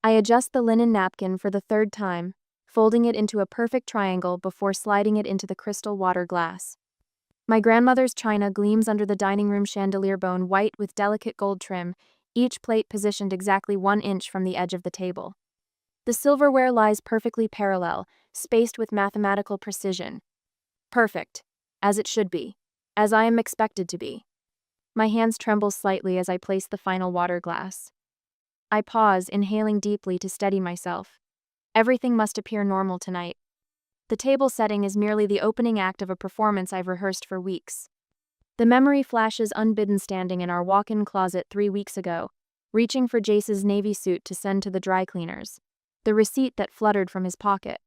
I adjust the linen napkin for the third time, folding it into a perfect triangle before sliding it into the crystal water glass. My grandmother's china gleams under the dining room chandelier, bone white with delicate gold trim, each plate positioned exactly 1 inch from the edge of the table. The silverware lies perfectly parallel, spaced with mathematical precision. Perfect. As it should be. As I am expected to be. My hands tremble slightly as I place the final water glass. I pause, inhaling deeply to steady myself. Everything must appear normal tonight. The table setting is merely the opening act of a performance I've rehearsed for weeks. The memory flashes unbidden, standing in our walk-in closet 3 weeks ago, reaching for Jace's navy suit to send to the dry cleaners. The receipt that fluttered from his pocket.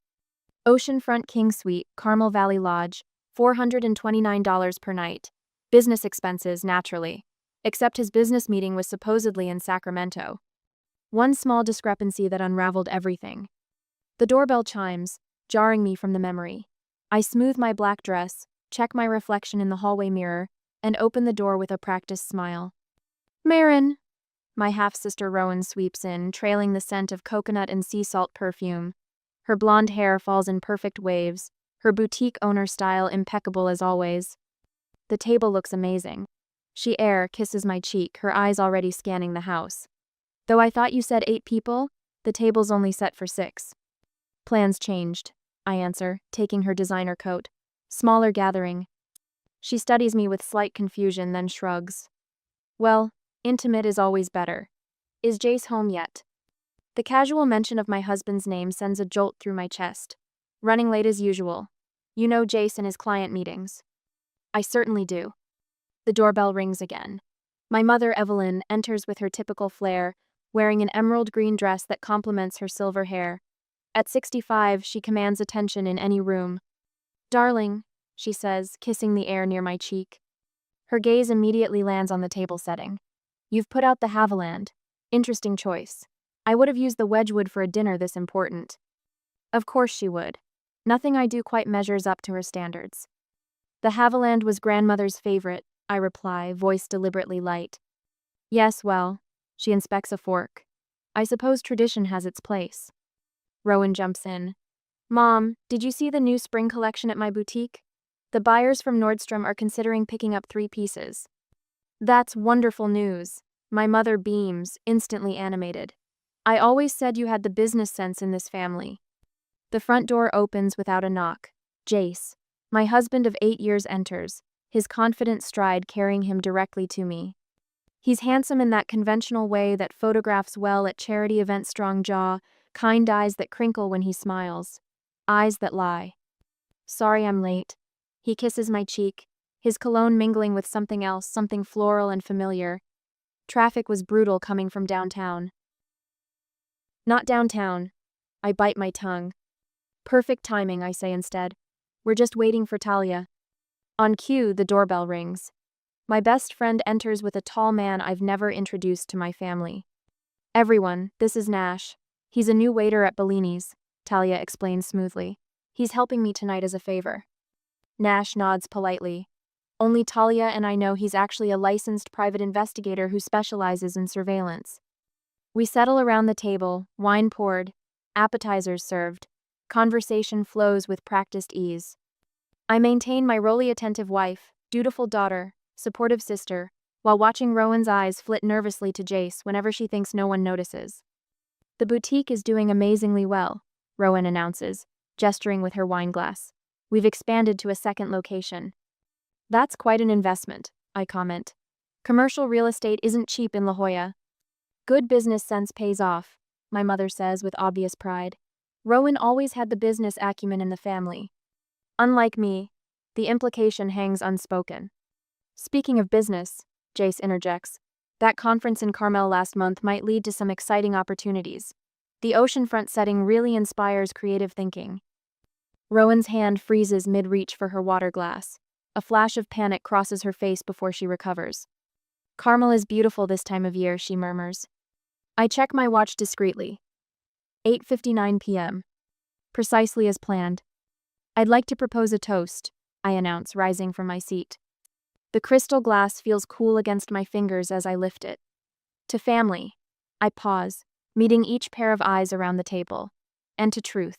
Oceanfront King Suite, Carmel Valley Lodge, $429 per night. Business expenses, naturally. Except his business meeting was supposedly in Sacramento. One small discrepancy that unraveled everything. The doorbell chimes, jarring me from the memory. I smooth my black dress, check my reflection in the hallway mirror, and open the door with a practiced smile. "Marin!" My half-sister Rowan sweeps in, trailing the scent of coconut and sea salt perfume. Her blonde hair falls in perfect waves, her boutique owner style impeccable as always. The table looks amazing. She kisses my cheek, her eyes already scanning the house. "Though I thought you said 8 people, the table's only set for 6. "Plans changed," I answer, taking her designer coat. "Smaller gathering." She studies me with slight confusion, then shrugs. "Well, intimate is always better. Is Jace home yet?" The casual mention of my husband's name sends a jolt through my chest. "Running late as usual. You know Jace and his client meetings." "I certainly do." The doorbell rings again. My mother, Evelyn, enters with her typical flair, wearing an emerald green dress that complements her silver hair. At 65, she commands attention in any room. "Darling," she says, kissing the air near my cheek. Her gaze immediately lands on the table setting. "You've put out the Haviland. Interesting choice. I would have used the Wedgwood for a dinner this important." Of course she would. Nothing I do quite measures up to her standards. "The Haviland was grandmother's favorite," I reply, voice deliberately light. "Yes, well," she inspects a fork. "I suppose tradition has its place." Rowan jumps in. "Mom, did you see the new spring collection at my boutique? The buyers from Nordstrom are considering picking up 3 pieces." "That's wonderful news." My mother beams, instantly animated. "I always said you had the business sense in this family." The front door opens without a knock. Jace, my husband of 8 years, enters, his confident stride carrying him directly to me. He's handsome in that conventional way that photographs well at charity events, strong jaw, kind eyes that crinkle when he smiles. Eyes that lie. "Sorry I'm late." He kisses my cheek, his cologne mingling with something else, something floral and familiar. "Traffic was brutal coming from downtown." "Not downtown." I bite my tongue. "Perfect timing," I say instead. "We're just waiting for Talia." On cue, the doorbell rings. My best friend enters with a tall man I've never introduced to my family. "Everyone, this is Nash. He's a new waiter at Bellini's," Talia explains smoothly. "He's helping me tonight as a favor." Nash nods politely. Only Talia and I know he's actually a licensed private investigator who specializes in surveillance. We settle around the table, wine poured, appetizers served. Conversation flows with practiced ease. I maintain my roly attentive wife, dutiful daughter, supportive sister, while watching Rowan's eyes flit nervously to Jace whenever she thinks no one notices. "The boutique is doing amazingly well," Rowan announces, gesturing with her wine glass. "We've expanded to a second location." "That's quite an investment," I comment. "Commercial real estate isn't cheap in La Jolla." "Good business sense pays off," my mother says with obvious pride. "Rowan always had the business acumen in the family." Unlike me, the implication hangs unspoken. "Speaking of business," Jace interjects, "that conference in Carmel last month might lead to some exciting opportunities. The oceanfront setting really inspires creative thinking." Rowan's hand freezes mid-reach for her water glass. A flash of panic crosses her face before she recovers. "Carmel is beautiful this time of year," she murmurs. I check my watch discreetly. 8:59 p.m. Precisely as planned. "I'd like to propose a toast," I announce, rising from my seat. The crystal glass feels cool against my fingers as I lift it. "To family." I pause, meeting each pair of eyes around the table. And to truth.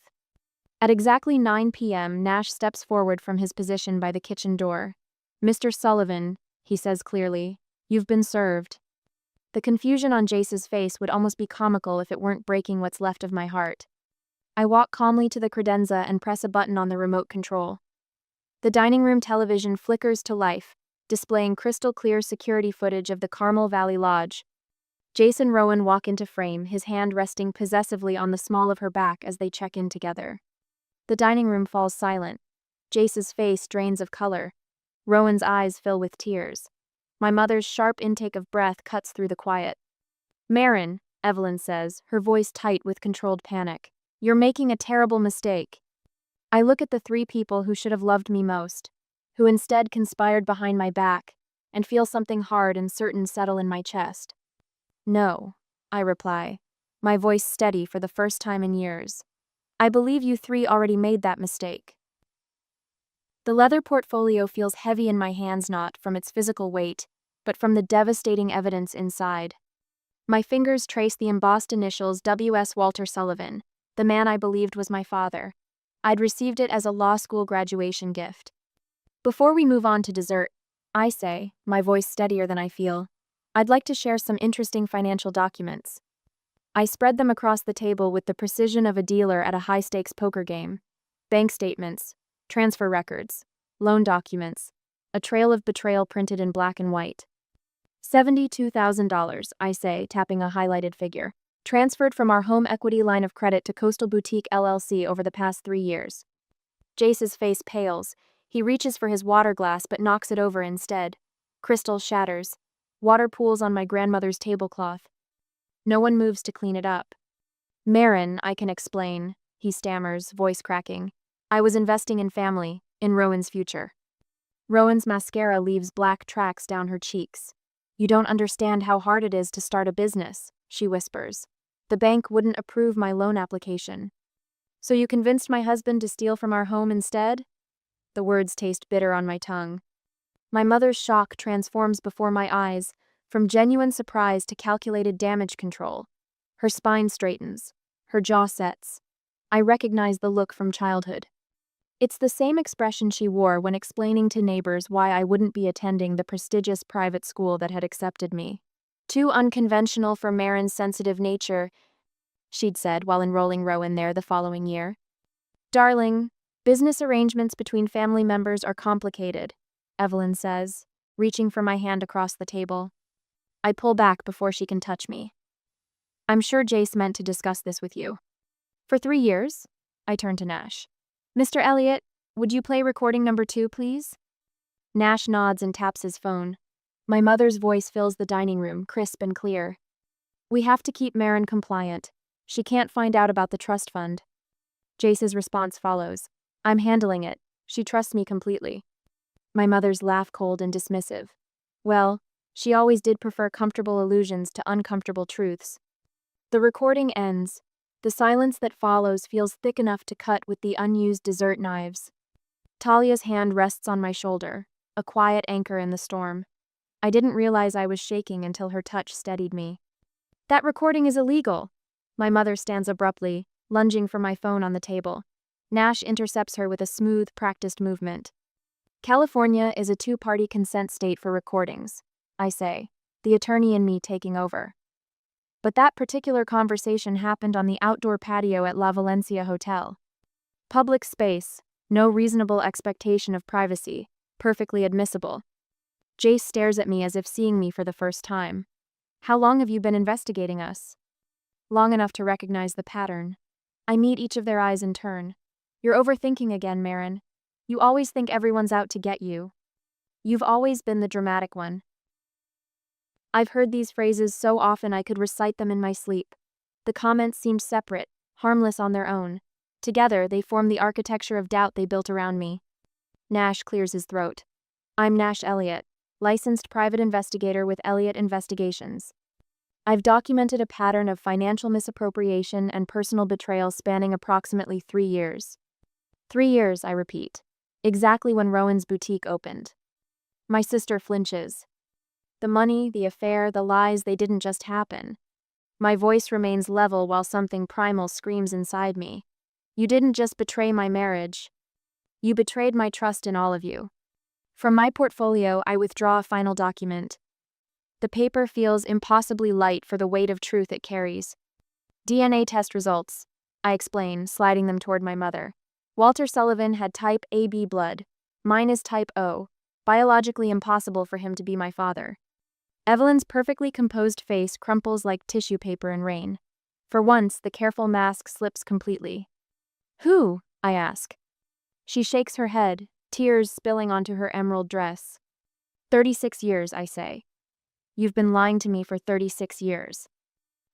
At exactly 9 p.m., Nash steps forward from his position by the kitchen door. "Mr. Sullivan," he says clearly, "you've been served." The confusion on Jace's face would almost be comical if it weren't breaking what's left of my heart. I walk calmly to the credenza and press a button on the remote control. The dining room television flickers to life, displaying crystal-clear security footage of the Carmel Valley Lodge. Jace and Rowan walk into frame, his hand resting possessively on the small of her back as they check in together. The dining room falls silent. Jace's face drains of color. Rowan's eyes fill with tears. My mother's sharp intake of breath cuts through the quiet. "Marin," Evelyn says, her voice tight with controlled panic, "you're making a terrible mistake." I look at the three people who should have loved me most, who instead conspired behind my back, and feel something hard and certain settle in my chest. "No," I reply, my voice steady for the first time in years. "I believe you three already made that mistake." The leather portfolio feels heavy in my hands, not from its physical weight, but from the devastating evidence inside. My fingers trace the embossed initials W.S. Walter Sullivan, the man I believed was my father. I'd received it as a law school graduation gift. "Before we move on to dessert," I say, my voice steadier than I feel, "I'd like to share some interesting financial documents." I spread them across the table with the precision of a dealer at a high-stakes poker game. Bank statements, transfer records, loan documents, a trail of betrayal printed in black and white. $72,000, I say, tapping a highlighted figure. "Transferred from our home equity line of credit to Coastal Boutique LLC over the past 3 years." Jace's face pales. He reaches for his water glass but knocks it over instead. Crystal shatters. Water pools on my grandmother's tablecloth. No one moves to clean it up. "Marin, I can explain," he stammers, voice cracking. "I was investing in family, in Rowan's future." Rowan's mascara leaves black tracks down her cheeks. "You don't understand how hard it is to start a business," she whispers. "The bank wouldn't approve my loan application." "So you convinced my husband to steal from our home instead?" The words taste bitter on my tongue. My mother's shock transforms before my eyes, from genuine surprise to calculated damage control. Her spine straightens. Her jaw sets. I recognize the look from childhood. It's the same expression she wore when explaining to neighbors why I wouldn't be attending the prestigious private school that had accepted me. "Too unconventional for Marin's sensitive nature," she'd said while enrolling Rowan there the following year. "Darling, business arrangements between family members are complicated," Evelyn says, reaching for my hand across the table. I pull back before she can touch me. "I'm sure Jace meant to discuss this with you." "For 3 years?" I turn to Nash. "Mr. Elliott, would you play recording number 2, please?" Nash nods and taps his phone. My mother's voice fills the dining room, crisp and clear. "We have to keep Marin compliant. She can't find out about the trust fund." Jace's response follows. "I'm handling it. She trusts me completely." My mother's laugh cold and dismissive. Well, she always did prefer comfortable illusions to uncomfortable truths. The recording ends. The silence that follows feels thick enough to cut with the unused dessert knives. Talia's hand rests on my shoulder, a quiet anchor in the storm. I didn't realize I was shaking until her touch steadied me. "That recording is illegal." My mother stands abruptly, lunging for my phone on the table. Nash intercepts her with a smooth, practiced movement. "California is a 2-party consent state for recordings," I say, the attorney in me taking over. But that particular conversation happened on the outdoor patio at La Valencia Hotel. Public space, no reasonable expectation of privacy, perfectly admissible. Jace stares at me as if seeing me for the first time. "How long have you been investigating us?" "Long enough to recognize the pattern." I meet each of their eyes in turn. "You're overthinking again, Marin. You always think everyone's out to get you. You've always been the dramatic one." I've heard these phrases so often I could recite them in my sleep. The comments seemed separate, harmless on their own. Together, they form the architecture of doubt they built around me. Nash clears his throat. "I'm Nash Elliott, licensed private investigator with Elliott Investigations. I've documented a pattern of financial misappropriation and personal betrayal spanning approximately 3 years. 3 years, I repeat. Exactly when Rowan's boutique opened." My sister flinches. The money, the affair, the lies, they didn't just happen. My voice remains level while something primal screams inside me. You didn't just betray my marriage. You betrayed my trust in all of you. From my portfolio, I withdraw a final document. The paper feels impossibly light for the weight of truth it carries. DNA test results, I explain, sliding them toward my mother. Walter Sullivan had type AB blood. Mine is type O. Biologically impossible for him to be my father. Evelyn's perfectly composed face crumples like tissue paper in rain. For once, the careful mask slips completely. Who? I ask. She shakes her head, tears spilling onto her emerald dress. 36 years, I say. You've been lying to me for 36 years.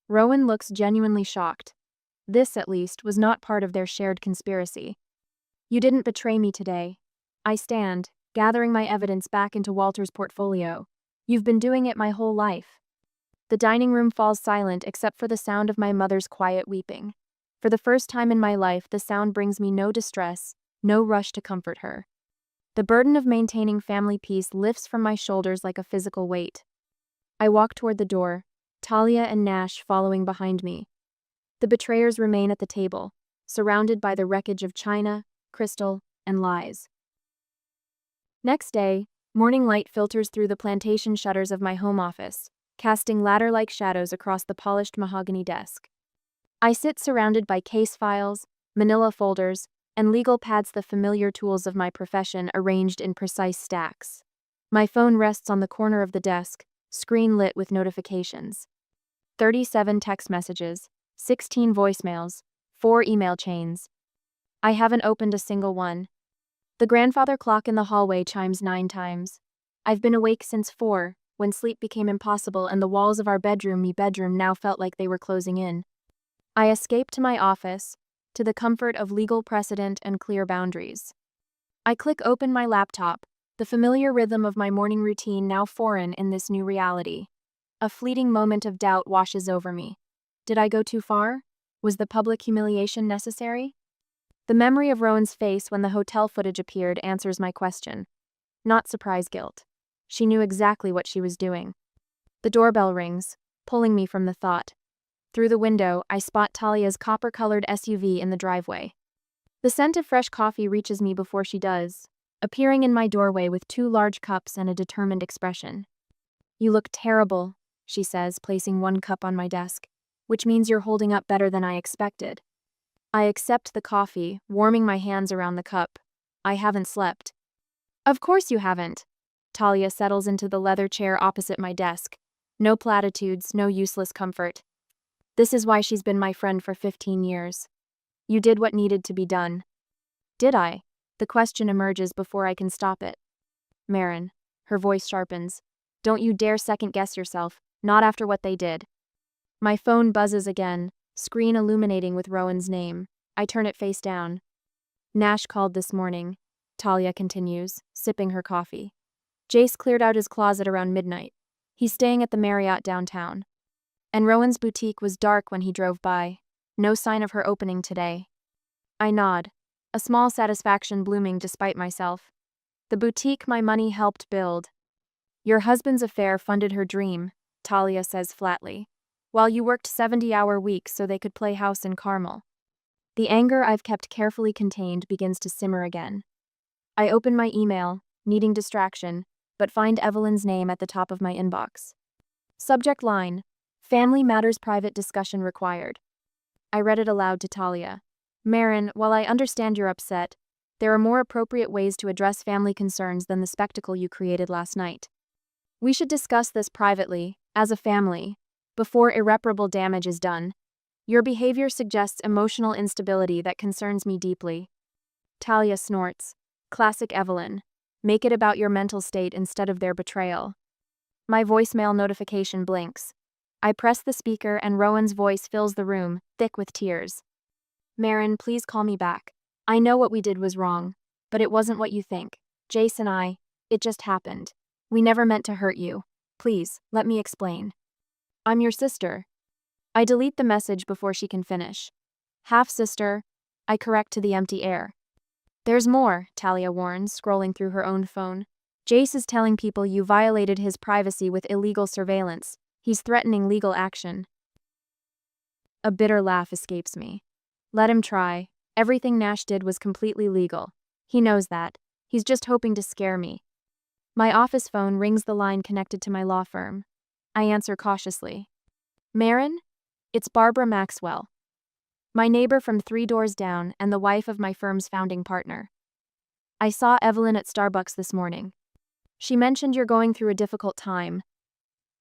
Rowan looks genuinely shocked. This, at least, was not part of their shared conspiracy. You didn't betray me today. I stand, gathering my evidence back into Walter's portfolio. You've been doing it my whole life. The dining room falls silent except for the sound of my mother's quiet weeping. For the first time in my life, the sound brings me no distress, no rush to comfort her. The burden of maintaining family peace lifts from my shoulders like a physical weight. I walk toward the door, Talia and Nash following behind me. The betrayers remain at the table, surrounded by the wreckage of china, crystal, and lies. Next day, morning light filters through the plantation shutters of my home office, casting ladder-like shadows across the polished mahogany desk. I sit surrounded by case files, manila folders, and legal pads, the familiar tools of my profession arranged in precise stacks. My phone rests on the corner of the desk, screen lit with notifications. 37 text messages, 16 voicemails, 4 email chains. I haven't opened a single one. The grandfather clock in the hallway chimes 9 times. I've been awake since 4, when sleep became impossible and the walls of our bedroom now felt like they were closing in. I escape to my office, to the comfort of legal precedent and clear boundaries. I click open my laptop, the familiar rhythm of my morning routine now foreign in this new reality. A fleeting moment of doubt washes over me. Did I go too far? Was the public humiliation necessary? The memory of Rowan's face when the hotel footage appeared answers my question. Not surprise guilt. She knew exactly what she was doing. The doorbell rings, pulling me from the thought. Through the window, I spot Talia's copper-colored SUV in the driveway. The scent of fresh coffee reaches me before she does, appearing in my doorway with 2 large cups and a determined expression. You look terrible, she says, placing 1 cup on my desk, which means you're holding up better than I expected. I accept the coffee, warming my hands around the cup. I haven't slept. Of course you haven't. Talia settles into the leather chair opposite my desk. No platitudes, no useless comfort. This is why she's been my friend for 15 years. You did what needed to be done. Did I? The question emerges before I can stop it. Marin, her voice sharpens. Don't you dare second-guess yourself, not after what they did. My phone buzzes again, screen illuminating with Rowan's name. I turn it face down. Nash called this morning, Talia continues, sipping her coffee. Jace cleared out his closet around midnight. He's staying at the Marriott downtown. And Rowan's boutique was dark when he drove by. No sign of her opening today. I nod, a small satisfaction blooming despite myself. The boutique my money helped build. Your husband's affair funded her dream, Talia says flatly, while you worked 70-hour weeks so they could play house in Carmel. The anger I've kept carefully contained begins to simmer again. I open my email, needing distraction, but find Evelyn's name at the top of my inbox. Subject line: Family Matters Private Discussion Required. I read it aloud to Talia. Marin, while I understand you're upset, there are more appropriate ways to address family concerns than the spectacle you created last night. We should discuss this privately, as a family, before irreparable damage is done. Your behavior suggests emotional instability that concerns me deeply. Talia snorts. Classic Evelyn. Make it about your mental state instead of their betrayal. My voicemail notification blinks. I press the speaker and Rowan's voice fills the room, thick with tears. Marin, please call me back. I know what we did was wrong, but it wasn't what you think. Jace and it just happened. We never meant to hurt you. Please, let me explain. I'm your sister. I delete the message before she can finish. Half-sister, I correct to the empty air. There's more, Talia warns, scrolling through her own phone. Jace is telling people you violated his privacy with illegal surveillance. He's threatening legal action. A bitter laugh escapes me. Let him try. Everything Nash did was completely legal. He knows that. He's just hoping to scare me. My office phone rings the line connected to my law firm. I answer cautiously. Marin? It's Barbara Maxwell. My neighbor from 3 doors down and the wife of my firm's founding partner. I saw Evelyn at Starbucks this morning. She mentioned you're going through a difficult time.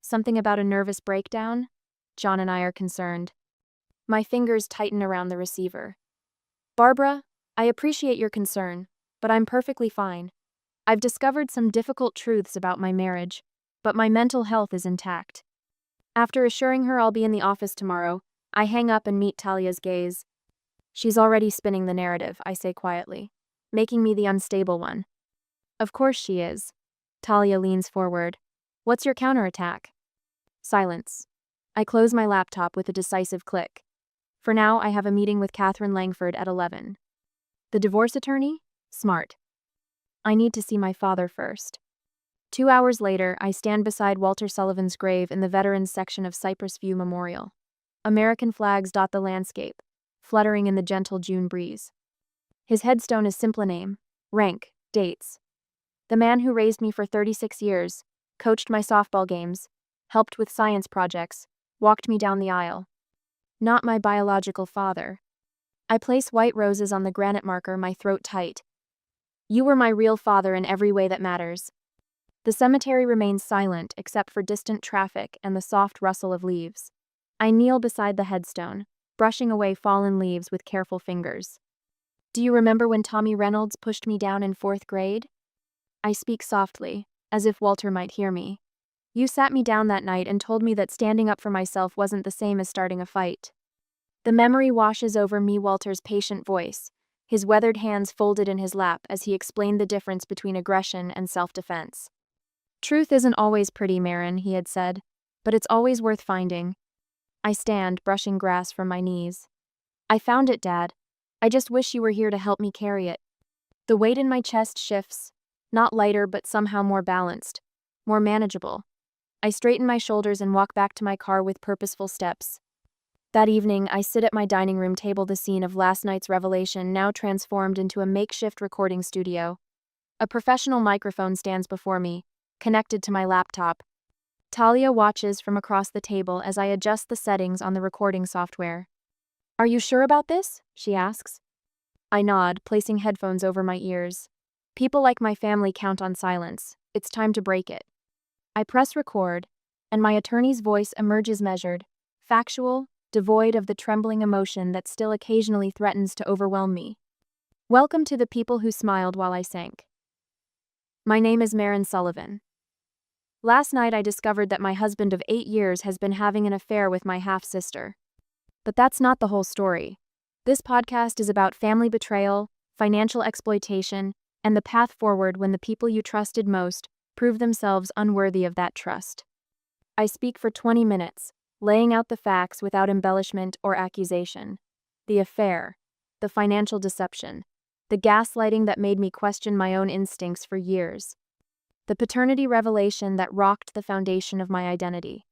Something about a nervous breakdown? John and I are concerned. My fingers tighten around the receiver. Barbara, I appreciate your concern, but I'm perfectly fine. I've discovered some difficult truths about my marriage, but my mental health is intact. After assuring her I'll be in the office tomorrow, I hang up and meet Talia's gaze. She's already spinning the narrative, I say quietly, making me the unstable one. Of course she is. Talia leans forward. What's your counterattack? Silence. I close my laptop with a decisive click. For now, I have a meeting with Catherine Langford at 11. The divorce attorney? Smart. I need to see my father first. 2 hours later, I stand beside Walter Sullivan's grave in the Veterans section of Cypress View Memorial. American flags dot the landscape, fluttering in the gentle June breeze. His headstone is simple name, rank, dates. The man who raised me for 36 years, coached my softball games, helped with science projects, walked me down the aisle. Not my biological father. I place white roses on the granite marker, my throat tight. You were my real father in every way that matters. The cemetery remains silent except for distant traffic and the soft rustle of leaves. I kneel beside the headstone, brushing away fallen leaves with careful fingers. Do you remember when Tommy Reynolds pushed me down in 4th grade? I speak softly, as if Walter might hear me. You sat me down that night and told me that standing up for myself wasn't the same as starting a fight. The memory washes over me, Walter's patient voice, his weathered hands folded in his lap as he explained the difference between aggression and self-defense. Truth isn't always pretty, Marin, he had said, but it's always worth finding. I stand, brushing grass from my knees. I found it, Dad. I just wish you were here to help me carry it. The weight in my chest shifts, not lighter but somehow more balanced, more manageable. I straighten my shoulders and walk back to my car with purposeful steps. That evening, I sit at my dining room table, the scene of last night's revelation now transformed into a makeshift recording studio. A professional microphone stands before me, connected to my laptop. Talia watches from across the table as I adjust the settings on the recording software. Are you sure about this? She asks. I nod, placing headphones over my ears. People like my family count on silence. It's time to break it. I press record, and my attorney's voice emerges measured, factual, devoid of the trembling emotion that still occasionally threatens to overwhelm me. Welcome to the people who smiled while I sank. My name is Marin Sullivan. Last night I discovered that my husband of 8 years has been having an affair with my half-sister. But that's not the whole story. This podcast is about family betrayal, financial exploitation, and the path forward when the people you trusted most prove themselves unworthy of that trust. I speak for 20 minutes, laying out the facts without embellishment or accusation. The affair, the financial deception, the gaslighting that made me question my own instincts for years, the paternity revelation that rocked the foundation of my identity.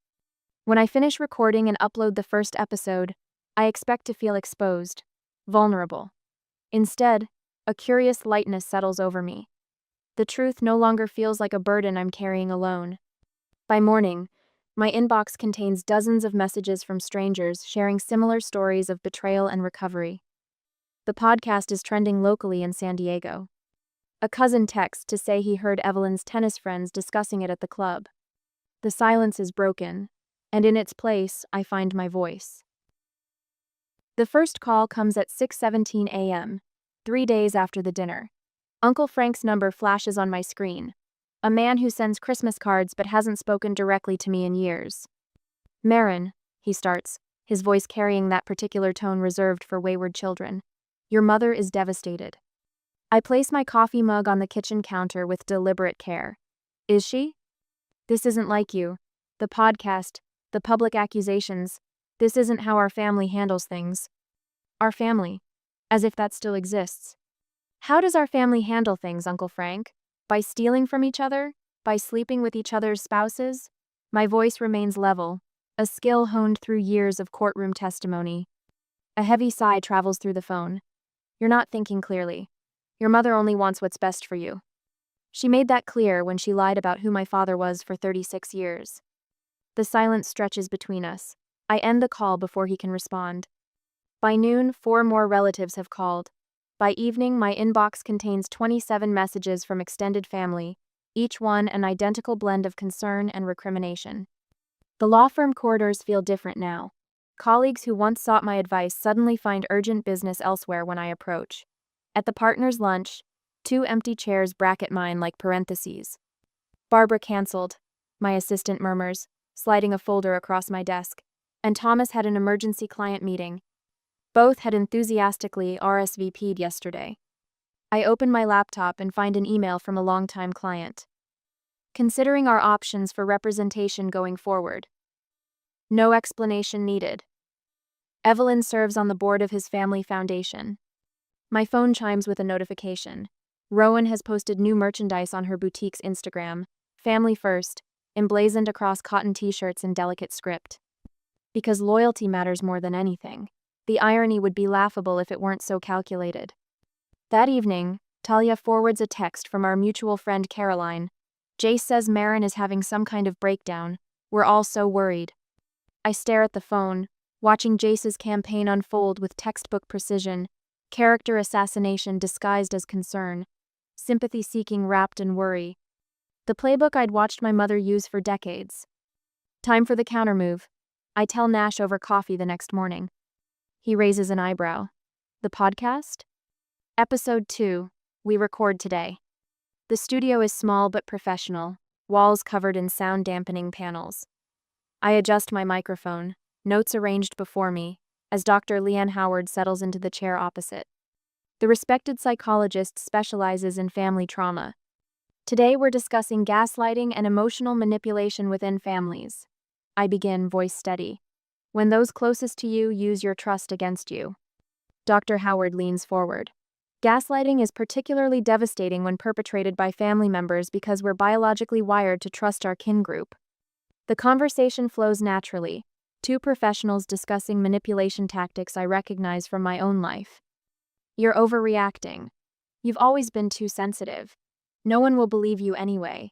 When I finish recording and upload the first episode, I expect to feel exposed, vulnerable. Instead, a curious lightness settles over me. The truth no longer feels like a burden I'm carrying alone. By morning, my inbox contains dozens of messages from strangers sharing similar stories of betrayal and recovery. The podcast is trending locally in San Diego. A cousin texts to say he heard Evelyn's tennis friends discussing it at the club. The silence is broken, and in its place, I find my voice. The first call comes at 6:17 a.m., 3 days after the dinner. Uncle Frank's number flashes on my screen. A man who sends Christmas cards but hasn't spoken directly to me in years. Marin, he starts, his voice carrying that particular tone reserved for wayward children. Your mother is devastated. I place my coffee mug on the kitchen counter with deliberate care. Is she? This isn't like you. The podcast, the public accusations. This isn't how our family handles things. Our family. As if that still exists. How does our family handle things, Uncle Frank? By stealing from each other? By sleeping with each other's spouses? My voice remains level, a skill honed through years of courtroom testimony. A heavy sigh travels through the phone. You're not thinking clearly. Your mother only wants what's best for you. She made that clear when she lied about who my father was for 36 years. The silence stretches between us. I end the call before he can respond. By noon, 4 more relatives have called. By evening, my inbox contains 27 messages from extended family, each one an identical blend of concern and recrimination. The law firm corridors feel different now. Colleagues who once sought my advice suddenly find urgent business elsewhere when I approach. At the partners' lunch, 2 empty chairs bracket mine like parentheses. Barbara canceled, my assistant murmurs, sliding a folder across my desk, and Thomas had an emergency client meeting. Both had enthusiastically RSVP'd yesterday. I open my laptop and find an email from a longtime client. Considering our options for representation going forward. No explanation needed. Evelyn serves on the board of his family foundation. My phone chimes with a notification. Rowan has posted new merchandise on her boutique's Instagram, Family First, emblazoned across cotton t-shirts in delicate script. Because loyalty matters more than anything. The irony would be laughable if it weren't so calculated. That evening, Talia forwards a text from our mutual friend Caroline. Jace says Marin is having some kind of breakdown. We're all so worried. I stare at the phone, watching Jace's campaign unfold with textbook precision, character assassination disguised as concern, sympathy-seeking wrapped in worry. The playbook I'd watched my mother use for decades. Time for the countermove. I tell Nash over coffee the next morning. He raises an eyebrow. The podcast? Episode 2. We record today. The studio is small but professional, walls covered in sound-dampening panels. I adjust my microphone, notes arranged before me, as Dr. Leanne Howard settles into the chair opposite. The respected psychologist specializes in family trauma. Today we're discussing gaslighting and emotional manipulation within families. I begin, voice steady. When those closest to you use your trust against you. Dr. Howard leans forward. Gaslighting is particularly devastating when perpetrated by family members because we're biologically wired to trust our kin group. The conversation flows naturally, 2 professionals discussing manipulation tactics I recognize from my own life. You're overreacting. You've always been too sensitive. No one will believe you anyway.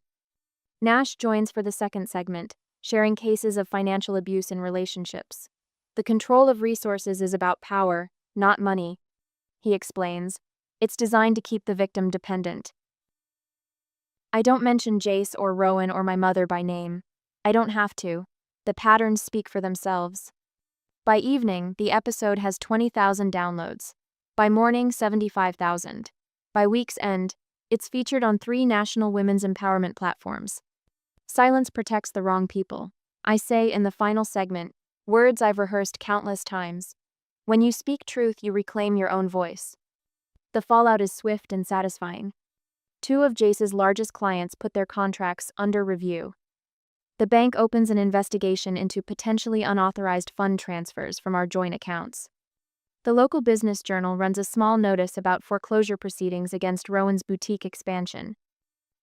Nash joins for the second segment, sharing cases of financial abuse in relationships. The control of resources is about power, not money. He explains. It's designed to keep the victim dependent. I don't mention Jace or Rowan or my mother by name. I don't have to. The patterns speak for themselves. By evening, the episode has 20,000 downloads. By morning, 75,000. By week's end, it's featured on 3 national women's empowerment platforms. Silence protects the wrong people. I say in the final segment, words I've rehearsed countless times. When you speak truth, you reclaim your own voice. The fallout is swift and satisfying. 2 of Jace's largest clients put their contracts under review. The bank opens an investigation into potentially unauthorized fund transfers from our joint accounts. The local business journal runs a small notice about foreclosure proceedings against Rowan's boutique expansion.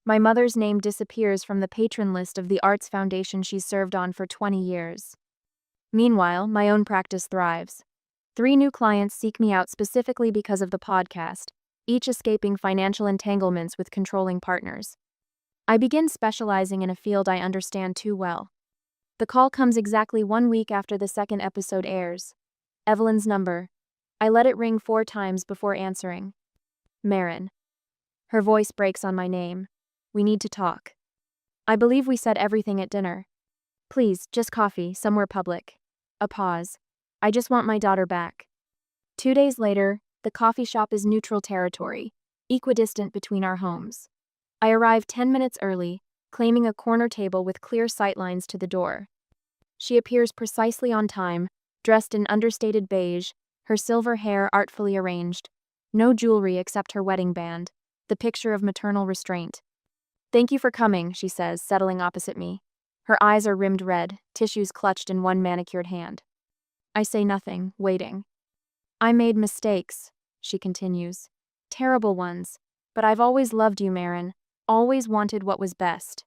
My mother's name disappears from the patron list of the arts foundation she's served on for 20 years. Meanwhile, my own practice thrives. 3 new clients seek me out specifically because of the podcast, each escaping financial entanglements with controlling partners. I begin specializing in a field I understand too well. The call comes exactly 1 week after the second episode airs. Evelyn's number. I let it ring 4 times before answering. Marin. Her voice breaks on my name. We need to talk. I believe we said everything at dinner. Please, just coffee, somewhere public. A pause. I just want my daughter back. 2 days later, the coffee shop is neutral territory, equidistant between our homes. I arrive 10 minutes early, claiming a corner table with clear sightlines to the door. She appears precisely on time, dressed in understated beige, her silver hair artfully arranged. No jewelry except her wedding band, the picture of maternal restraint. Thank you for coming, she says, settling opposite me. Her eyes are rimmed red, tissues clutched in one manicured hand. I say nothing, waiting. I made mistakes, she continues. Terrible ones. But I've always loved you, Marin. Always wanted what was best.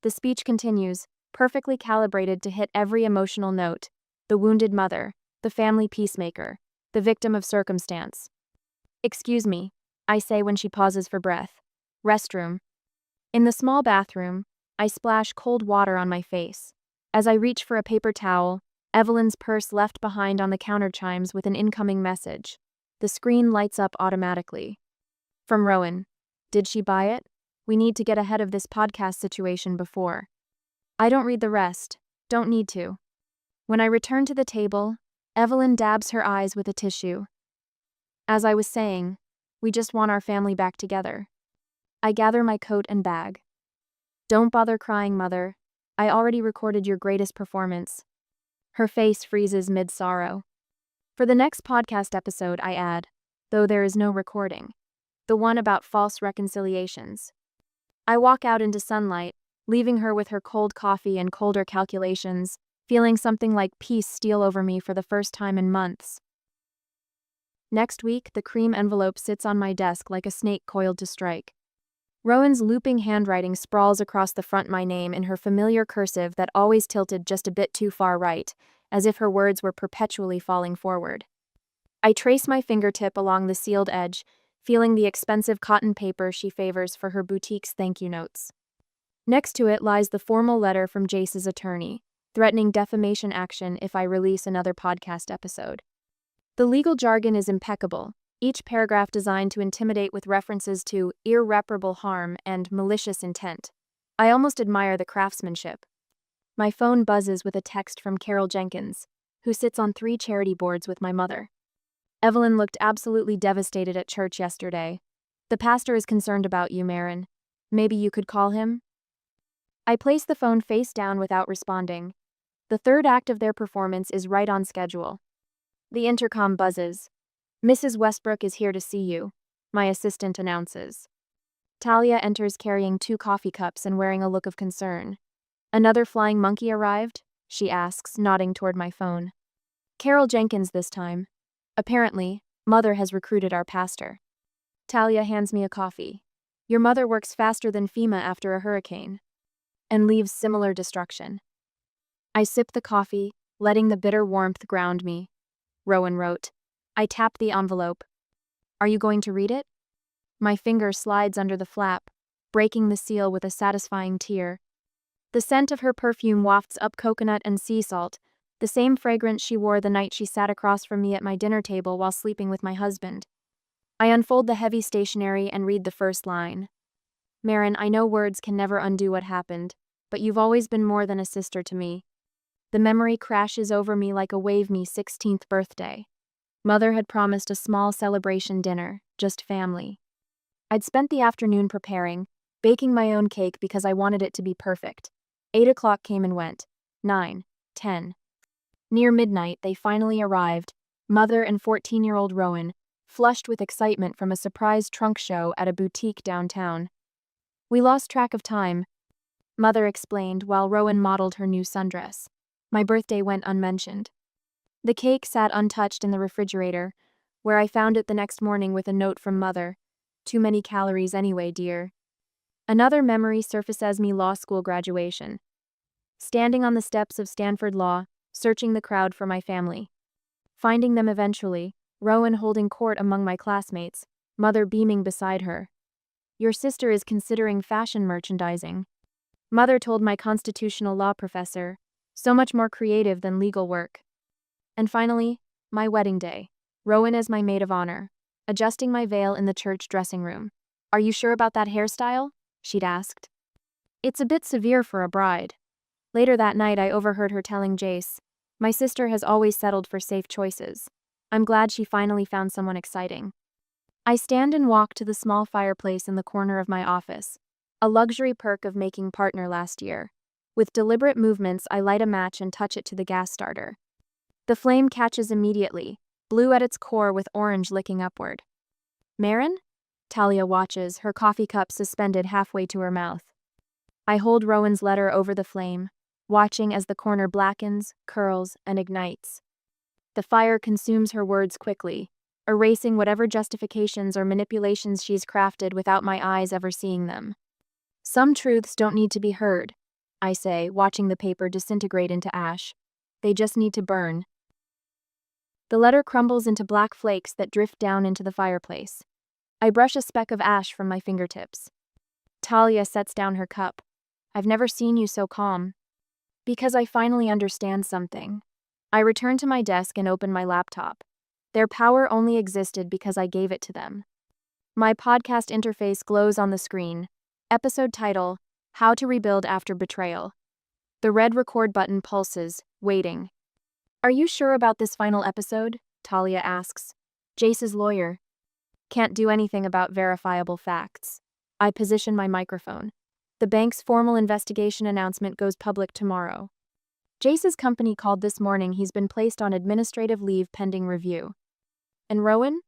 The speech continues, perfectly calibrated to hit every emotional note: the wounded mother, the family peacemaker, the victim of circumstance. "Excuse me," I say when she pauses for breath. "Restroom." In the small bathroom, I splash cold water on my face. As I reach for a paper towel, Evelyn's purse left behind on the counter chimes with an incoming message. The screen lights up automatically. From Rowan. "Did she buy it? We need to get ahead of this podcast situation before." I don't read the rest. Don't need to. When I return to the table, Evelyn dabs her eyes with a tissue. "As I was saying, we just want our family back together." I gather my coat and bag. "Don't bother crying, Mother. I already recorded your greatest performance." Her face freezes mid-sorrow. For the next podcast episode, I add, though there is no recording, the one about false reconciliations. I walk out into sunlight, leaving her with her cold coffee and colder calculations, feeling something like peace steal over me for the first time in months. Next week, the cream envelope sits on my desk like a snake coiled to strike. Rowan's looping handwriting sprawls across the front my name in her familiar cursive that always tilted just a bit too far right, as if her words were perpetually falling forward. I trace my fingertip along the sealed edge, feeling the expensive cotton paper she favors for her boutique's thank you notes. Next to it lies the formal letter from Jace's attorney, threatening defamation action if I release another podcast episode. The legal jargon is impeccable, each paragraph designed to intimidate with references to irreparable harm and malicious intent. I almost admire the craftsmanship. My phone buzzes with a text from Carol Jenkins, who sits on 3 charity boards with my mother. "Evelyn looked absolutely devastated at church yesterday. The pastor is concerned about you, Marin. Maybe you could call him?" I place the phone face down without responding. The third act of their performance is right on schedule. The intercom buzzes. "Mrs. Westbrook is here to see you," my assistant announces. Talia enters carrying 2 coffee cups and wearing a look of concern. "Another flying monkey arrived?" she asks, nodding toward my phone. "Carol Jenkins this time. Apparently, Mother has recruited our pastor." Talia hands me a coffee. "Your mother works faster than FEMA after a hurricane." And leaves similar destruction. I sip the coffee, letting the bitter warmth ground me. Rowan wrote. I tap the envelope. "Are you going to read it?" My finger slides under the flap, breaking the seal with a satisfying tear. The scent of her perfume wafts up coconut and sea salt, the same fragrance she wore the night she sat across from me at my dinner table while sleeping with my husband. I unfold the heavy stationery and read the first line. "Marin, I know words can never undo what happened, but you've always been more than a sister to me." The memory crashes over me like a wave me 16th birthday. Mother had promised a small celebration dinner, just family. I'd spent the afternoon preparing, baking my own cake because I wanted it to be perfect. 8 o'clock came and went. 9, 10. Near midnight, they finally arrived, Mother and 14-year-old Rowan, flushed with excitement from a surprise trunk show at a boutique downtown. "We lost track of time," Mother explained while Rowan modeled her new sundress. My birthday went unmentioned. The cake sat untouched in the refrigerator, where I found it the next morning with a note from Mother. "Too many calories anyway, dear." Another memory surfaces me law school graduation. Standing on the steps of Stanford Law, searching the crowd for my family. Finding them eventually, Rowan holding court among my classmates, Mother beaming beside her. "Your sister is considering fashion merchandising," Mother told my constitutional law professor, so much more creative than legal work. And finally, my wedding day. Rowan as my maid of honor, adjusting my veil in the church dressing room. "Are you sure about that hairstyle?" she'd asked. "It's a bit severe for a bride." Later that night, I overheard her telling Jace, "My sister has always settled for safe choices. I'm glad she finally found someone exciting." I stand and walk to the small fireplace in the corner of my office, a luxury perk of making partner last year. With deliberate movements, I light a match and touch it to the gas starter. The flame catches immediately, blue at its core with orange licking upward. "Marin?" Talia watches, her coffee cup suspended halfway to her mouth. I hold Rowan's letter over the flame, watching as the corner blackens, curls, and ignites. The fire consumes her words quickly, erasing whatever justifications or manipulations she's crafted without my eyes ever seeing them. Some truths don't need to be heard. I say, watching the paper disintegrate into ash. They just need to burn. The letter crumbles into black flakes that drift down into the fireplace. I brush a speck of ash from my fingertips. Talia sets down her cup. I've never seen you so calm. Because I finally understand something. I return to my desk and open my laptop. Their power only existed because I gave it to them. My podcast interface glows on the screen. Episode title, How to Rebuild After Betrayal. The red record button pulses, waiting. Are you sure about this final episode? Talia asks. Jace's lawyer. Can't do anything about verifiable facts. I position my microphone. The bank's formal investigation announcement goes public tomorrow. Jace's company called this morning. He's been placed on administrative leave pending review. And Rowan?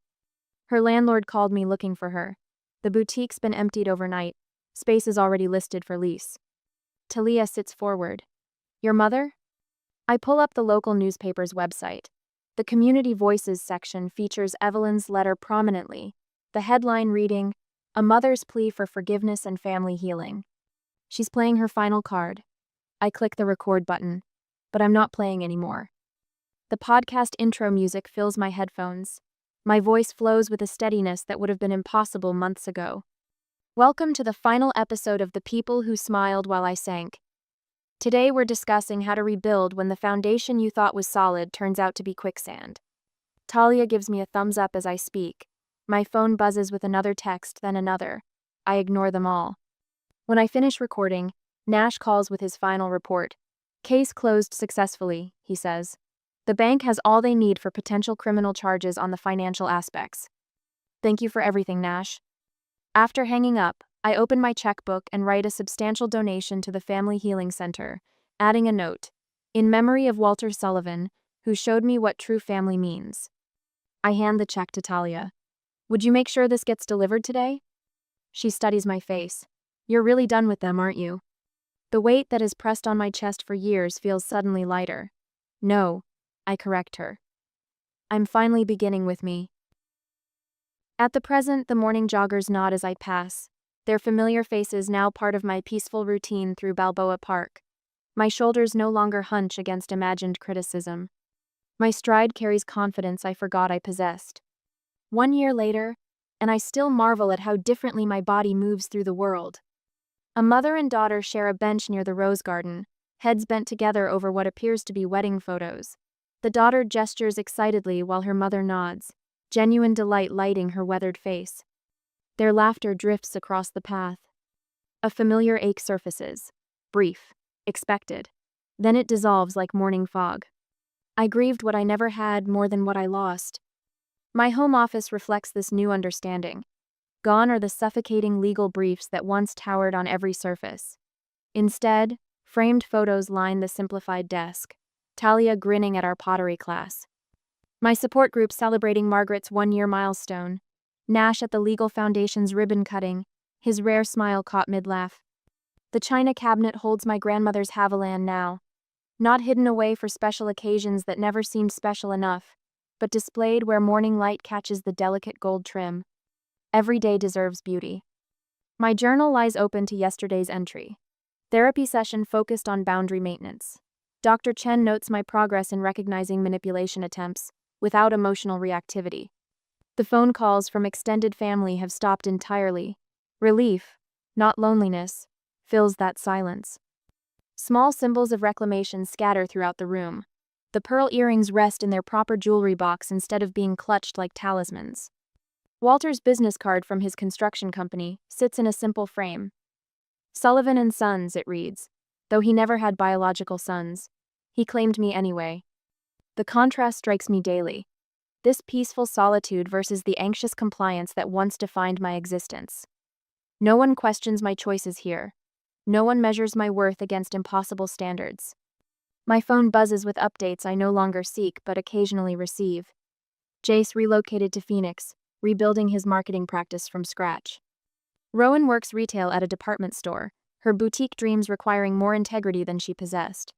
Her landlord called me looking for her. The boutique's been emptied overnight. Space is already listed for lease. Talia sits forward. Your mother? I pull up the local newspaper's website. The Community Voices section features Evelyn's letter prominently, the headline reading, A Mother's Plea for Forgiveness and Family Healing. She's playing her final card. I click the record button, but I'm not playing anymore. The podcast intro music fills my headphones. My voice flows with a steadiness that would have been impossible months ago. Welcome to the final episode of The People Who Smiled While I Sank. Today we're discussing how to rebuild when the foundation you thought was solid turns out to be quicksand. Talia gives me a thumbs up as I speak. My phone buzzes with another text, then another. I ignore them all. When I finish recording, Nash calls with his final report. Case closed successfully, he says. The bank has all they need for potential criminal charges on the financial aspects. Thank you for everything, Nash. After hanging up, I open my checkbook and write a substantial donation to the Family Healing Center, adding a note, in memory of Walter Sullivan, who showed me what true family means. I hand the check to Talia. Would you make sure this gets delivered today? She studies my face. You're really done with them, aren't you? The weight that has pressed on my chest for years feels suddenly lighter. No, I correct her. I'm finally beginning with me. At the present, the morning joggers nod as I pass, their familiar faces now part of my peaceful routine through Balboa Park. My shoulders no longer hunch against imagined criticism. My stride carries confidence I forgot I possessed. 1 year later, and I still marvel at how differently my body moves through the world. A mother and daughter share a bench near the rose garden, heads bent together over what appears to be wedding photos. The daughter gestures excitedly while her mother nods, genuine delight lighting her weathered face. Their laughter drifts across the path. A familiar ache surfaces. Brief. Expected. Then it dissolves like morning fog. I grieved what I never had more than what I lost. My home office reflects this new understanding. Gone are the suffocating legal briefs that once towered on every surface. Instead, framed photos line the simplified desk, Talia grinning at our pottery class. My support group celebrating Margaret's 1-year milestone. Nash at the Legal Foundation's ribbon cutting, his rare smile caught mid-laugh. The china cabinet holds my grandmother's Haviland now, not hidden away for special occasions that never seemed special enough, but displayed where morning light catches the delicate gold trim. Every day deserves beauty. My journal lies open to yesterday's entry. Therapy session focused on boundary maintenance. Dr. Chen notes my progress in recognizing manipulation attempts, without emotional reactivity. The phone calls from extended family have stopped entirely. Relief, not loneliness, fills that silence. Small symbols of reclamation scatter throughout the room. The pearl earrings rest in their proper jewelry box instead of being clutched like talismans. Walter's business card from his construction company sits in a simple frame. Sullivan and Sons, it reads. Though he never had biological sons, he claimed me anyway. The contrast strikes me daily. This peaceful solitude versus the anxious compliance that once defined my existence. No one questions my choices here. No one measures my worth against impossible standards. My phone buzzes with updates I no longer seek but occasionally receive. Jace relocated to Phoenix, rebuilding his marketing practice from scratch. Rowan works retail at a department store, her boutique dreams requiring more integrity than she possessed.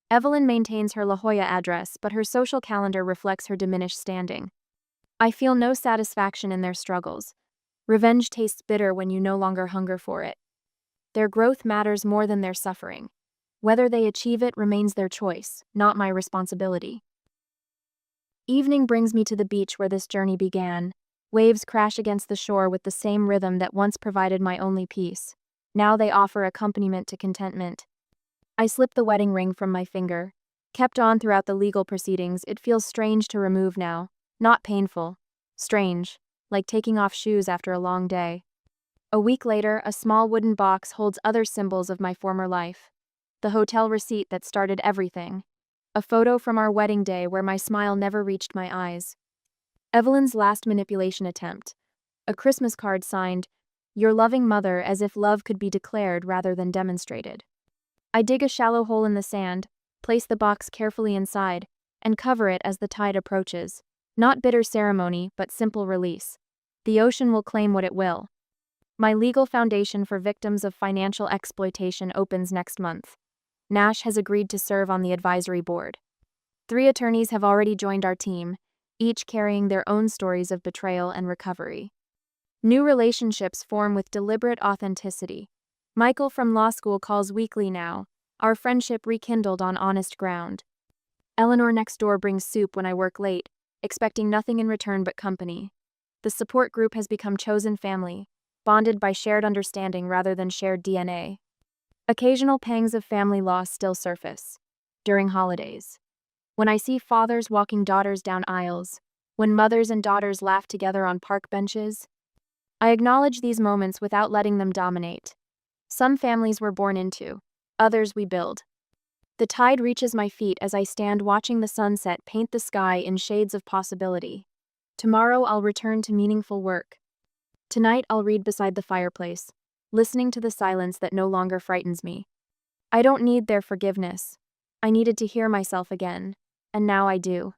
Evelyn maintains her La Jolla address, but her social calendar reflects her diminished standing. I feel no satisfaction in their struggles. Revenge tastes bitter when you no longer hunger for it. Their growth matters more than their suffering. Whether they achieve it remains their choice, not my responsibility. Evening brings me to the beach where this journey began. Waves crash against the shore with the same rhythm that once provided my only peace. Now they offer accompaniment to contentment. I slip the wedding ring from my finger. Kept on throughout the legal proceedings, it feels strange to remove now. Not painful. Strange. Like taking off shoes after a long day. A week later, a small wooden box holds other symbols of my former life. The hotel receipt that started everything. A photo from our wedding day where my smile never reached my eyes. Evelyn's last manipulation attempt. A Christmas card signed, "Your loving mother," as if love could be declared rather than demonstrated. I dig a shallow hole in the sand, place the box carefully inside, and cover it as the tide approaches. Not bitter ceremony, but simple release. The ocean will claim what it will. My legal foundation for victims of financial exploitation opens next month. Nash has agreed to serve on the advisory board. 3 attorneys have already joined our team, each carrying their own stories of betrayal and recovery. New relationships form with deliberate authenticity. Michael from law school calls weekly now, our friendship rekindled on honest ground. Eleanor next door brings soup when I work late, expecting nothing in return but company. The support group has become chosen family, bonded by shared understanding rather than shared DNA. Occasional pangs of family loss still surface. During holidays. When I see fathers walking daughters down aisles, when mothers and daughters laugh together on park benches, I acknowledge these moments without letting them dominate. Some families we're born into, others we build. The tide reaches my feet as I stand watching the sunset paint the sky in shades of possibility. Tomorrow I'll return to meaningful work. Tonight I'll read beside the fireplace, listening to the silence that no longer frightens me. I don't need their forgiveness. I needed to hear myself again, and now I do.